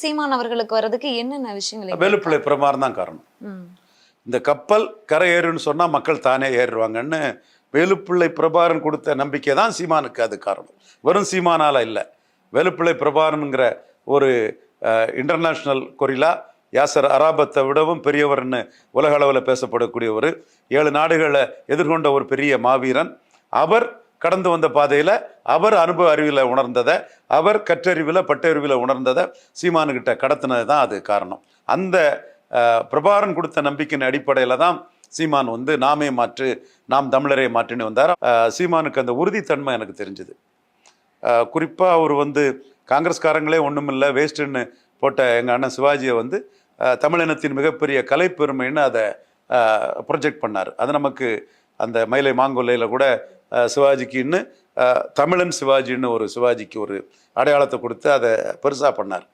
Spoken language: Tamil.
சீமான் அவர்களுக்கு வர்றதுக்கு என்னென்ன விஷயங்கள்? வேலுப்பிள்ளை பிரபாகரன் தான் காரணம். இந்த கப்பல் கரை ஏறுன்னு சொன்னா மக்கள் தானே ஏறுவாங்கன்னு வேலுப்பிள்ளை பிரபாகரன் கொடுத்த நம்பிக்கை தான் சீமானுக்கு அது காரணம். வெறும் சீமானால இல்லை, வேலுப்பிள்ளை பிரபாகரனுங்கிற ஒரு இன்டர்நேஷ்னல் கொரிலா, யாசர் அராபத்தை விடவும் பெரியவர்னு உலக அளவில் பேசப்படக்கூடிய ஒரு 7 நாடுகளை எதிர்கொண்ட ஒரு பெரிய மாவீரன். அவர் கடந்து வந்த பாதையில் அவர் அனுபவ அறிவில் உணர்ந்ததை, அவர் கற்றறிவில் பட்டறிவில் உணர்ந்ததை சீமானுக்கிட்ட கடத்தினது தான் அது காரணம். அந்த பிரபாகரன் கொடுத்த நம்பிக்கையின் அடிப்படையில் தான் சீமான் வந்து நாமே மாற்று, நாம் தமிழரை மாற்றின்னு வந்தார். சீமானுக்கு அந்த உறுதித்தன்மை எனக்கு தெரிஞ்சுது. குறிப்பாக அவர் வந்து காங்கிரஸ்காரங்களே ஒன்றுமில்லை வேஸ்ட்டுன்னு போட்ட எங்கள் அண்ணன் சிவாஜியை வந்து தமிழினத்தின் மிகப்பெரிய கலைப்பெருமைன்னு அதை ப்ரொஜெக்ட் பண்ணார். அது நமக்கு அந்த மயிலை மாங்கொல்லையில் கூட சிவாஜிக்கு தமிழன் சிவாஜின்னு ஒரு சிவாஜிக்கு ஒரு அடையாளத்தை கொடுத்து அதை பெருசாக பண்ணார்.